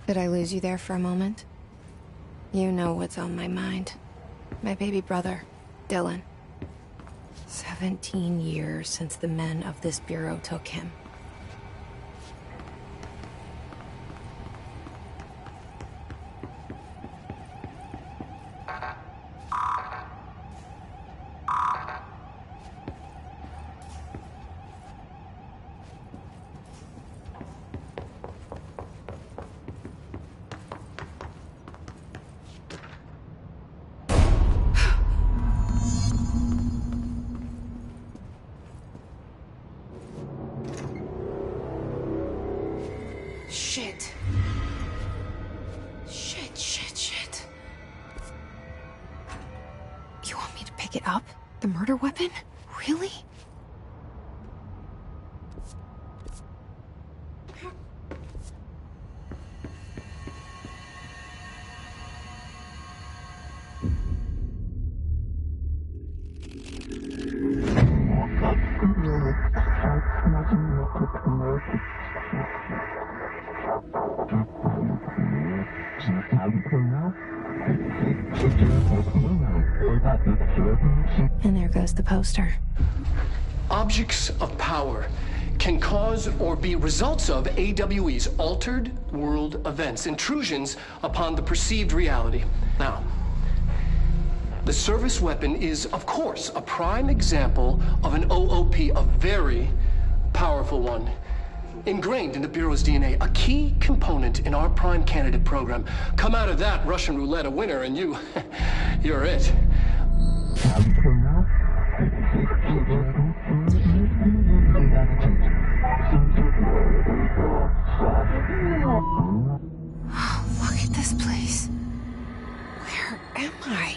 Did I lose you there for a moment? You know what's on my mind. My baby brother, Dylan. 17 years since the men of this bureau took him. Shit. Shit. You want me to pick it up? The murder weapon? Really? And there goes the poster. Objects of power can cause or be results of AWE's altered world events, intrusions upon the perceived reality. Now, the service weapon is, of course, a prime example of an OOP, a very powerful one. Ingrained in the Bureau's DNA, a key component in our prime candidate program. Come out of that Russian roulette a winner and you're it. Look at this place. Where am I?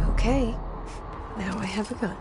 Okay, now I have a gun.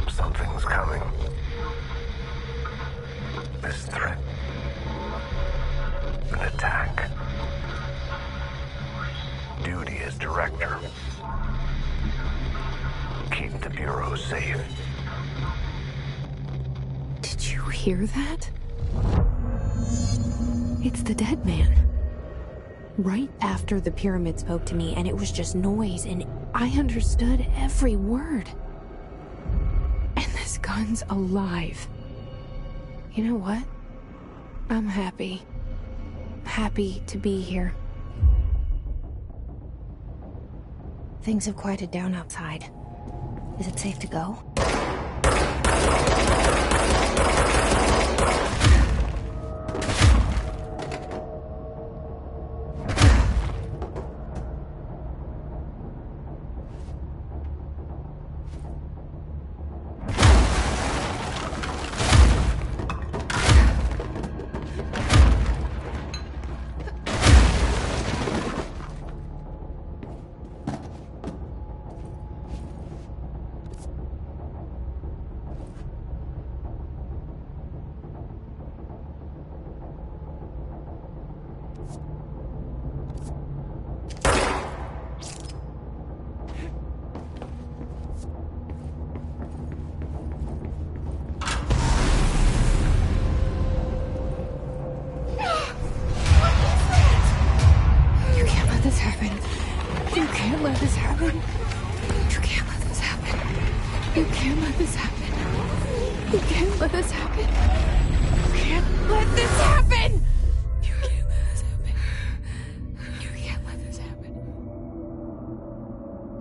Something's coming. This threat. An attack. Duty as director. Keep the Bureau safe. Did you hear that? It's the dead man. Right after the pyramid spoke to me, and it was just noise, and I understood every word. And this gun's alive. You know what? I'm happy. Happy to be here. Things have quieted down outside. Is it safe to go?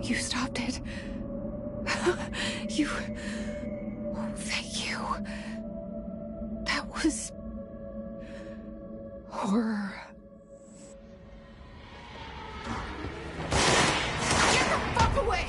You stopped it. You... Oh, thank you. That was... horror. Get the fuck away!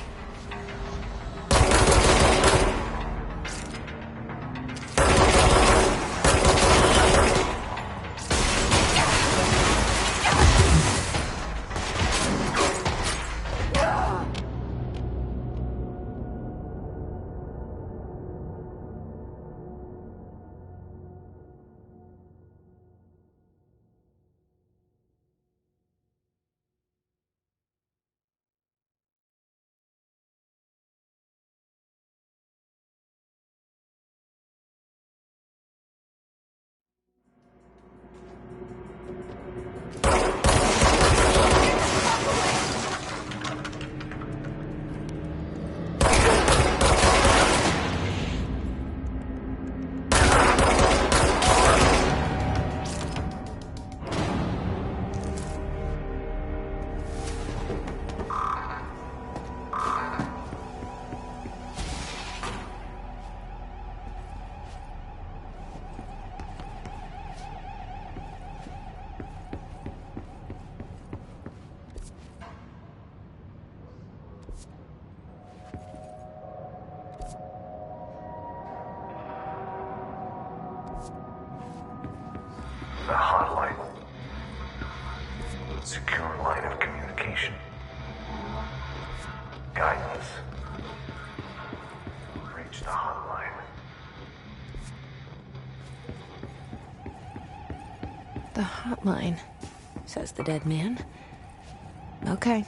The hotline. Secure line of communication. Guidance. Reach the hotline. The hotline, says the dead man. Okay.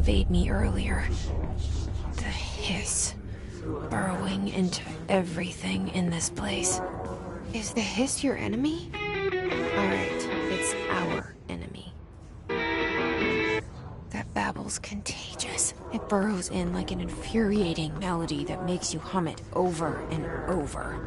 Invade me earlier. The hiss. Burrowing into everything in this place. Is the hiss your enemy? Alright, it's our enemy. That babble's contagious. It burrows in like an infuriating melody that makes you hum it over and over.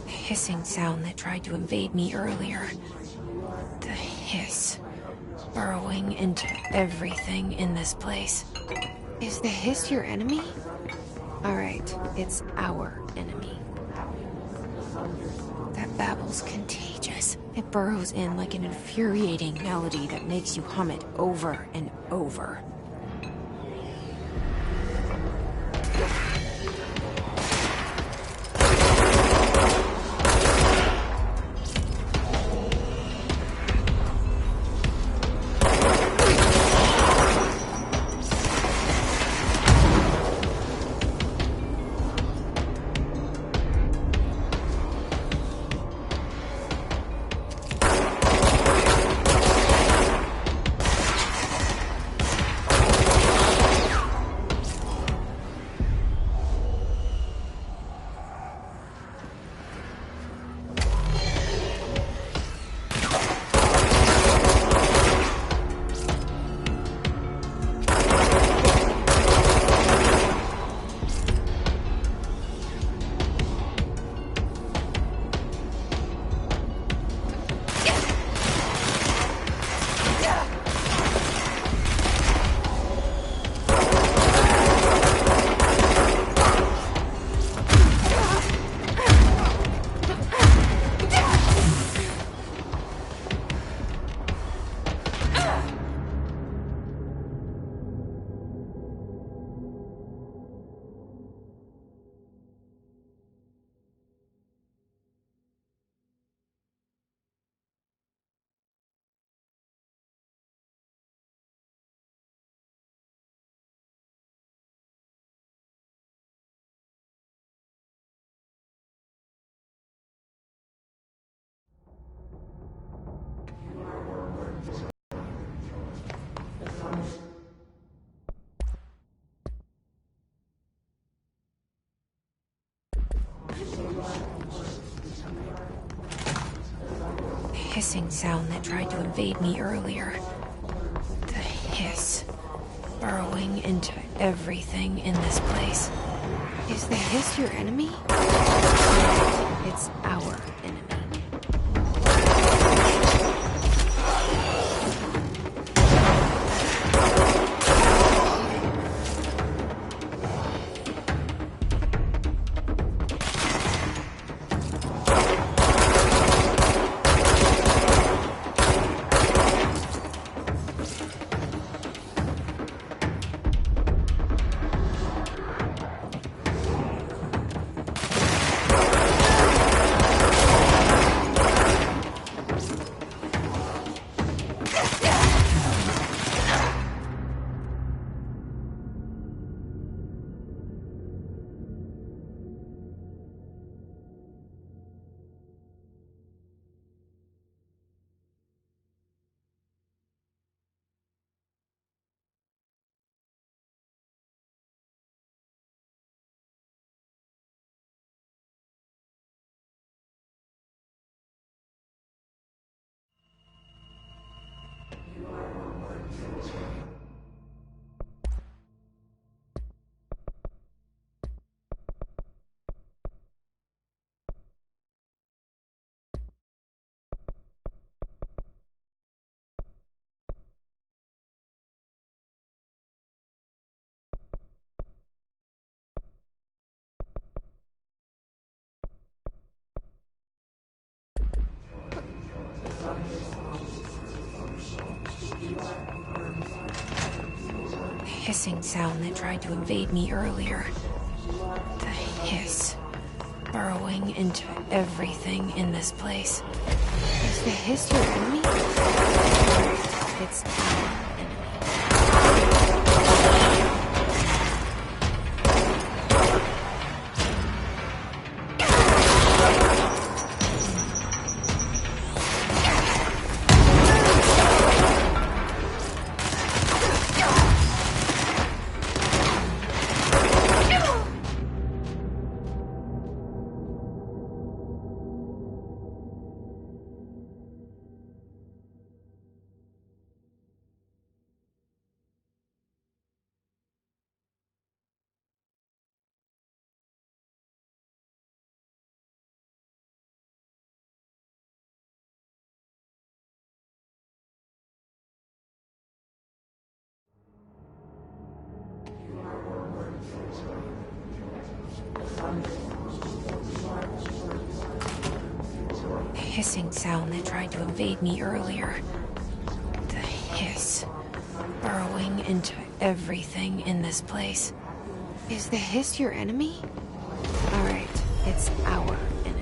The hissing sound that tried to invade me earlier. The hiss. Burrowing into everything in this place. Is the hiss your enemy? Alright, it's our enemy. That babble's contagious. It burrows in like an infuriating melody that makes you hum it over and over. The hissing sound that tried to invade me earlier. The hiss. Burrowing into everything in this place. Is the hiss your enemy? It's our enemy. The hissing sound that tried to invade me earlier. The hiss. Burrowing into everything in this place. Is the hiss your enemy? It's our enemy. hissing sound that tried to invade me earlier. The hiss. Burrowing into everything in this place. Is the hiss your enemy? Alright, it's our enemy.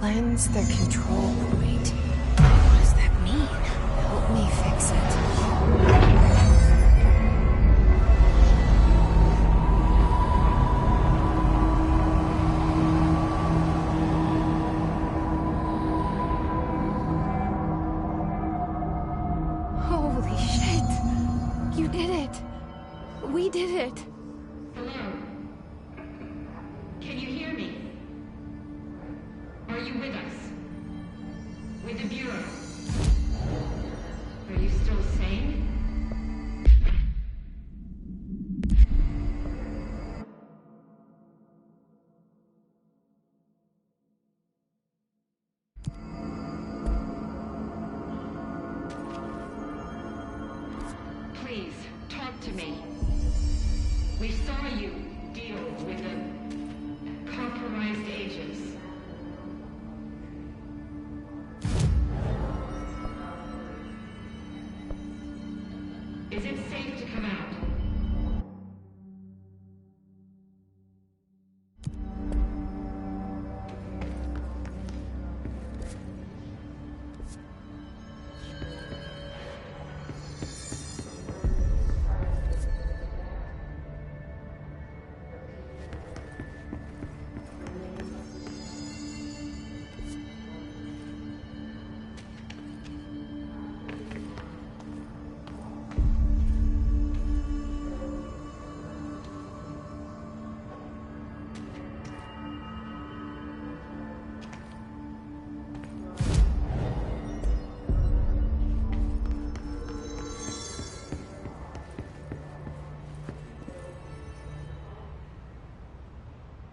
Cleanse the control point. What does that mean? Help me fix it. Holy shit! You did it! We did it! Hello? Can you hear me? Are you with us? With the Bureau? Are you still sane? Please, talk to me. We saw you deal with the compromised agents. Is it safe to come out?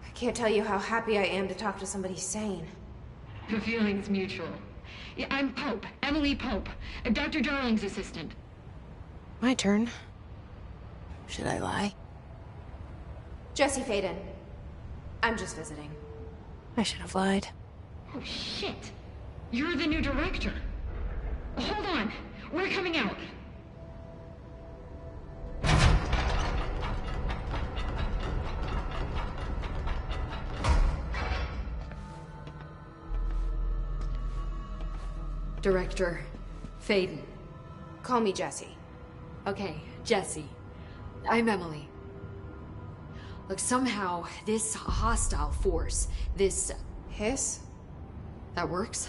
I can't tell you how happy I am to talk to somebody sane. The feeling's mutual. Yeah, I'm Pope, Emily Pope, Dr. Darling's assistant. My turn. Should I lie? Jesse Faden. I'm just visiting. I should have lied. Oh, shit. You're the new director. Hold on. We're coming out. Director Faden. Call me Jesse. Okay, Jesse. I'm Emily. Look, somehow, this hostile force, this Hiss? that works?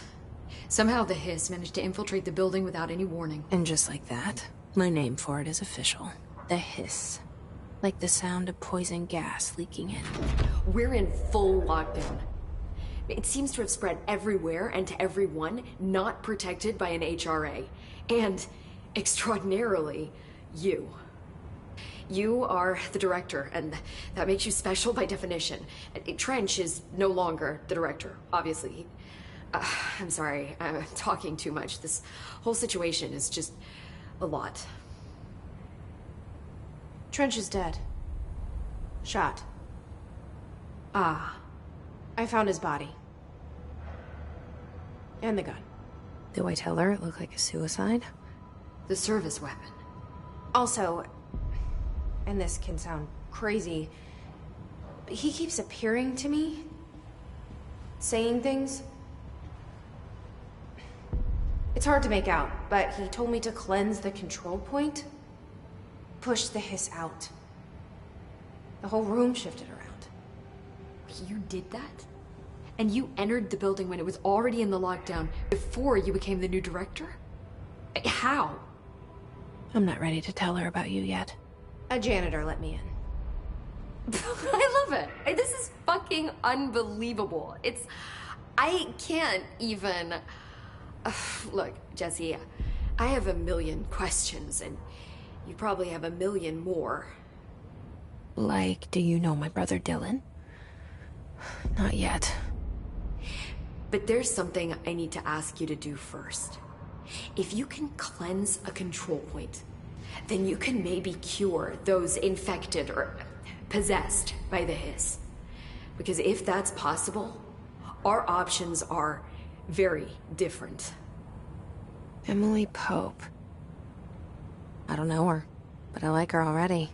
Somehow the Hiss managed to infiltrate the building without any warning. And just like that, my name for it is official. The Hiss. Like the sound of poison gas leaking in. We're in full lockdown. It seems to have spread everywhere and to everyone not protected by an HRA. And, extraordinarily, you. You are the director, and that makes you special by definition. Trench is no longer the director, obviously. I'm sorry, I'm talking too much. This whole situation is just a lot. Trench is dead. Shot. Ah. I found his body. And the gun. Do I tell her it looked like a suicide? The service weapon. Also, and this can sound crazy, but he keeps appearing to me, saying things. It's hard to make out, but he told me to cleanse the control point, push the Hiss out. The whole room shifted around. You did that? And you entered the building when it was already in the lockdown before you became the new director? How? I'm not ready to tell her about you yet. A janitor let me in. I love it. This is fucking unbelievable. I can't even... Look, Jesse, I have a million questions, and you probably have a million more. Like, do you know my brother Dylan? Not yet. But there's something I need to ask you to do first. If you can cleanse a control point, then you can maybe cure those infected or possessed by the Hiss. Because if that's possible, our options are very different. Emily Pope. I don't know her, but I like her already.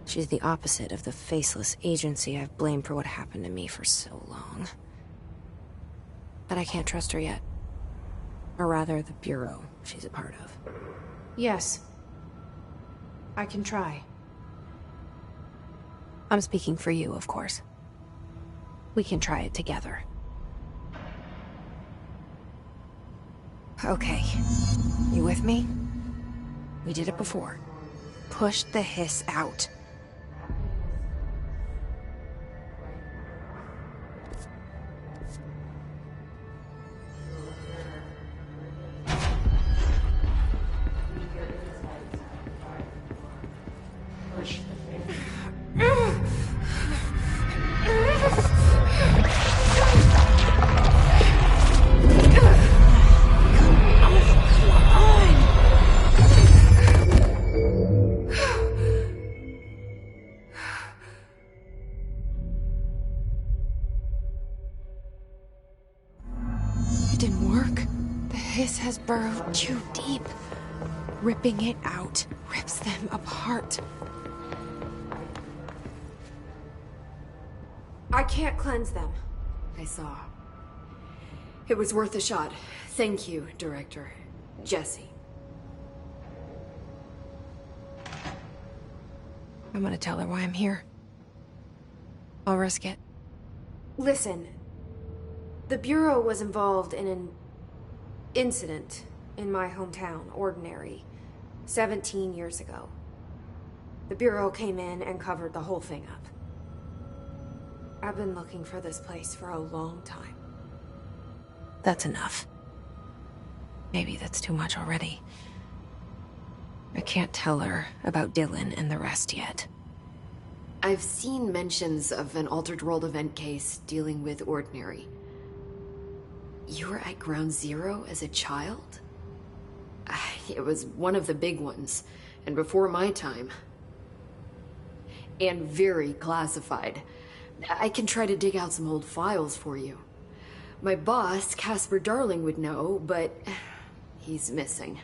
She's the opposite of the faceless agency I've blamed for what happened to me for so long. But I can't trust her yet. Or rather, the Bureau she's a part of. Yes. I can try. I'm speaking for you, of course. We can try it together. Okay. You with me? We did it before. Push the Hiss out. Burrowed too deep. Ripping it out rips them apart. I can't cleanse them. I saw. It was worth a shot. Thank you, Director. Jesse. I'm gonna tell her why I'm here. I'll risk it. Listen. The Bureau was involved in an incident in my hometown, Ordinary, 17 years ago. The Bureau came in and covered the whole thing up. I've been looking for this place for a long time. That's enough. Maybe that's too much already. I can't tell her about Dylan and the rest yet. I've seen mentions of an Altered World event case dealing with Ordinary. You were at Ground Zero as a child? It was one of the big ones, and before my time. And very classified. I can try to dig out some old files for you. My boss, Casper Darling, would know, but he's missing.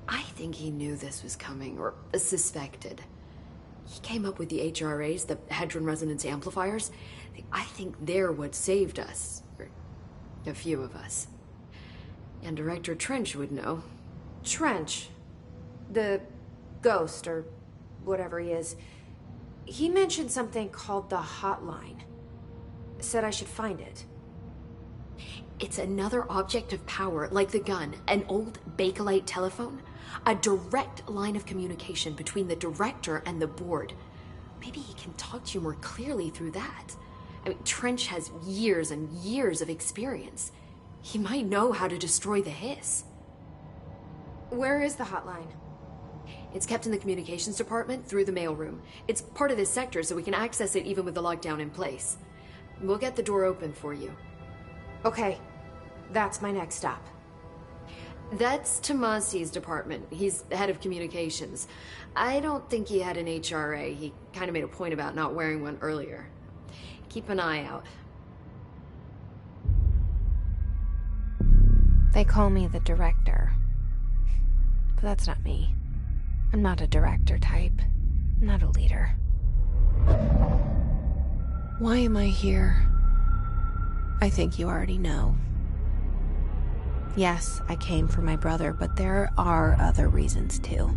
I think he knew this was coming, or suspected. He came up with the HRAs, the Hadron Resonance Amplifiers. I think they're what saved us. A few of us. And Director Trench would know. Trench? The ghost, or whatever he is, he mentioned something called the Hotline. Said I should find it. It's another object of power, like the gun, an old Bakelite telephone. A direct line of communication between the director and the board. Maybe he can talk to you more clearly through that. I mean, Trench has years and years of experience. He might know how to destroy the Hiss. Where is the Hotline? It's kept in the communications department through the mailroom. It's part of this sector, so we can access it even with the lockdown in place. We'll get the door open for you. Okay, that's my next stop. That's Tomasi's department. He's head of communications. I don't think he had an HRA. He kind of made a point about not wearing one earlier. Keep an eye out. They call me the director. But that's not me. I'm not a director type. I'm not a leader. Why am I here? I think you already know. Yes, I came for my brother, but there are other reasons too.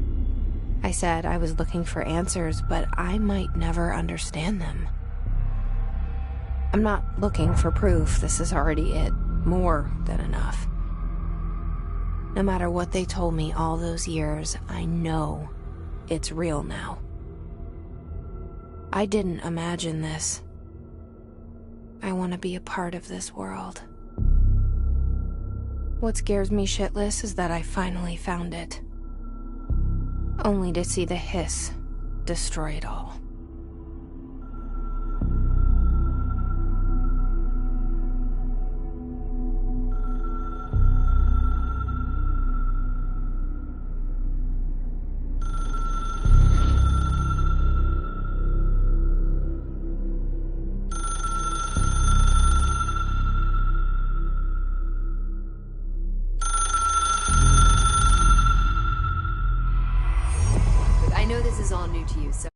I said I was looking for answers, but I might never understand them. I'm not looking for proof. This is already it. More than enough. No matter what they told me all those years, I know it's real now. I didn't imagine this. I want to be a part of this world. What scares me shitless is that I finally found it. Only to see the Hiss destroy it all. I know this is all new to you, so